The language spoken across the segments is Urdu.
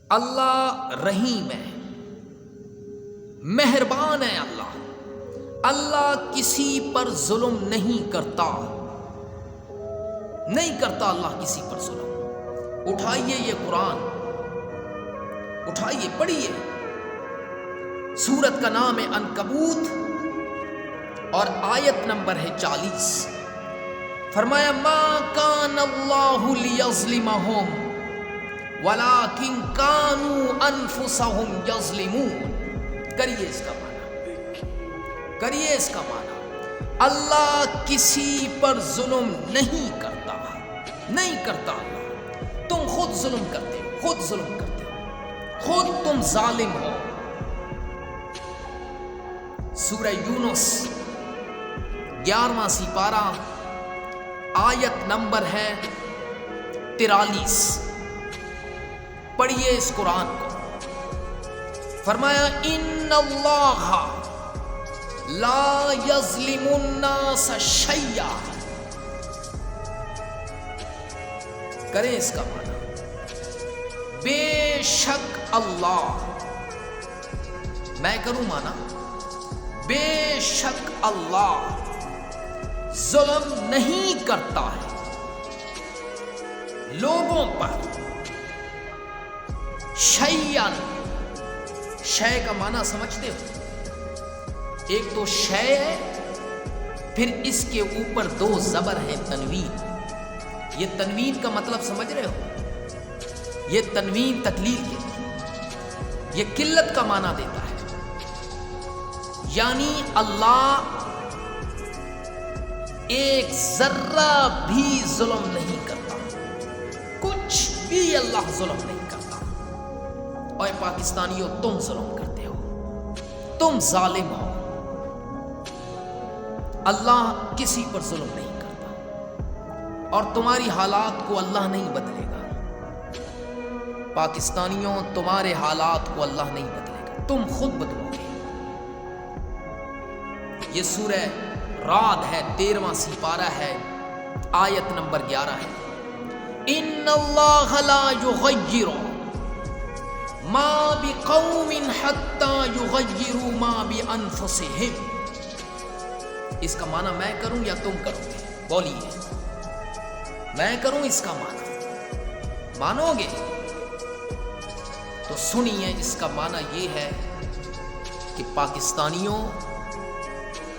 اللہ رحیم ہے، مہربان ہے اللہ کسی پر ظلم نہیں کرتا اللہ کسی پر ظلم۔ اٹھائیے یہ قرآن، اٹھائیے پڑھیے۔ سورت کا نام ہے عنکبوت اور آیت نمبر ہے 40۔ فرمایا ما کان اللہ لیظلمہم ولکن کانوا انفسہم یظلمون۔ کریے اس کا معنی، اللہ کسی پر ظلم نہیں کرتا اللہ۔ تم خود ظلم کرتے ہو، خود تم ظالم ہو۔ سورہ یونس 11واں سپارہ آیت نمبر ہے 43۔ پڑھیے اس قرآن کو۔ فرمایا ان اللہ لا یظلم الناس شیئا۔ کریں اس کا معنی، بے شک اللہ، میں کروں معنی، بے شک اللہ ظلم نہیں کرتا ہے لوگوں پر۔ شیئا، شے کا معنی سمجھتے ہو؟ ایک تو شے ہے، پھر اس کے اوپر 2 زبر ہیں تنوین۔ یہ تنوین کا مطلب سمجھ رہے ہو؟ یہ تنوین تقلیل کے، یہ قلت کا معنی دیتا ہے، یعنی اللہ ایک ذرہ بھی ظلم نہیں کرتا، کچھ بھی اللہ ظلم نہیں کرتا۔ اور پاکستانیوں تم ظلم کرتے ہو، تم ظالم ہو۔ اللہ کسی پر ظلم نہیں کرتا اور تمہاری حالات کو اللہ نہیں بدلے گا۔ پاکستانیوں تمہارے حالات کو اللہ نہیں بدلے گا، تم خود بدلو گے۔ یہ سورہ رعد ہے، 13واں سپارہ ہے، آیت نمبر 11 ہے۔ ان اللہ لا یغیر ما بقوم حتی یغیروا ما بانفسہم۔ اس کا معنی میں کروں یا تم کرو گے؟ بولیے، میں کروں اس کا معنی، مانو گے؟ تو سنیے، اس کا معنی یہ ہے کہ پاکستانیوں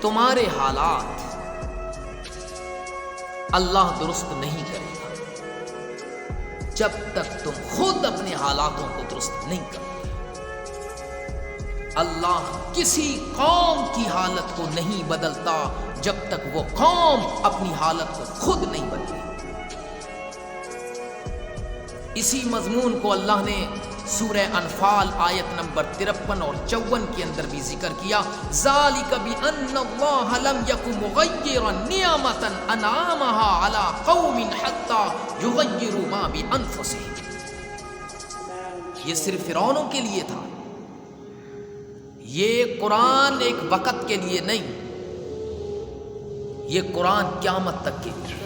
تمہارے حالات اللہ درست نہیں کرے گا جب تک تم خود اپنے حالاتوں کو درست نہیں کرو گے۔ اللہ کسی قوم کی حالت کو نہیں بدلتا جب تک وہ قوم اپنی حالت کو خود نہیں بدلے۔ اسی مضمون کو اللہ نے سورہ انفال آیت نمبر 53 اور 54 کے اندر بھی ذکر کیا۔ ذالک بأن اللہ لم یک مغیرا نعمۃ انعمها علی قوم حتی یغیروا ما بانفسہم۔ یہ صرف فرعونوں کے لیے تھا، یہ قرآن ایک وقت کے لیے نہیں، یہ قرآن قیامت تک کے لیے،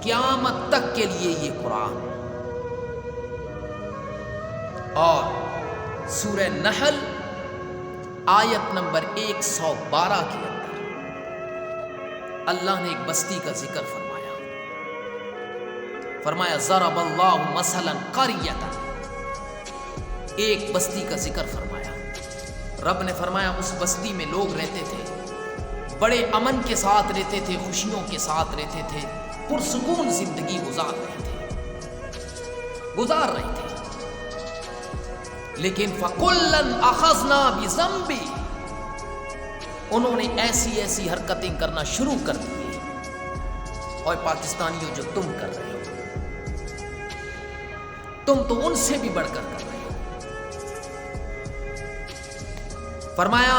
قیامت تک کے لیے یہ قرآن۔ اور سورہ نحل آیت نمبر 112 کے اندر اللہ نے ایک بستی کا ذکر فرمایا ضرب اللہ مثلا قریۃ، ایک بستی کا ذکر فرمایا۔ رب نے فرمایا اس بستی میں لوگ رہتے تھے، بڑے امن کے ساتھ رہتے تھے، خوشیوں کے ساتھ رہتے تھے، پرسکون زندگی گزار رہے تھے، لیکن فَكُلًّا أَخَذْنَا بِذَنبِهِ، انہوں نے ایسی حرکتیں کرنا شروع کر دی۔ اور پاکستانیوں جو تم کر رہے ہو، تم تو ان سے بھی بڑھ کر رہے ہو۔ فرمایا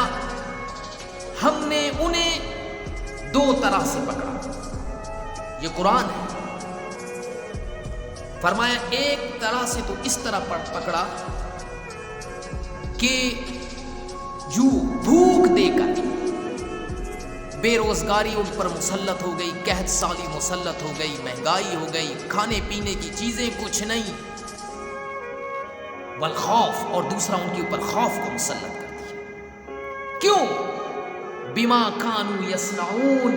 ہم نے انہیں 2 طرح سے پکڑا، یہ قرآن ہے۔ فرمایا ایک طرح سے تو اس طرح پکڑا کہ جو بھوک دے کر، بے روزگاری ان پر مسلط ہو گئی، قحط سالی مسلط ہو گئی، مہنگائی ہو گئی، کھانے پینے کی چیزیں کچھ نہیں، والخوف، اور دوسرا ان کے اوپر خوف کو مسلط کر دیا۔ کیوں؟ بما کانوا یصنعون،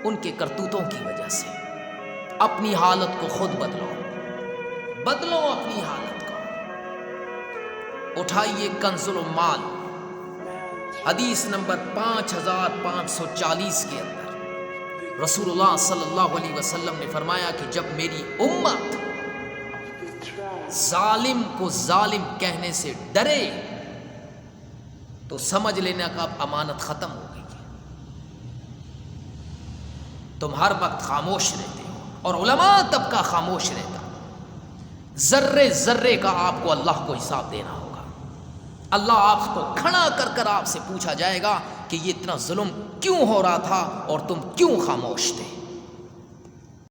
ان کے کرتوتوں کی وجہ سے۔ اپنی حالت کو خود بدلو، بدلو اپنی حالت کو۔ اٹھائیے کنز المال، حدیث نمبر 5540 کے اندر رسول اللہ صلی اللہ علیہ وسلم نے فرمایا کہ جب میری امت ظالم کو ظالم کہنے سے ڈرے تو سمجھ لینا کہ اب امانت ختم ہو گئی۔ تم ہر وقت خاموش رہتے ہو اور علماء طبقہ خاموش رہتا۔ ذرے ذرے کا آپ کو اللہ کو حساب دینا ہوگا۔ اللہ آپ کو کھڑا کر کر آپ سے پوچھا جائے گا کہ یہ اتنا ظلم کیوں ہو رہا تھا اور تم کیوں خاموش تھے۔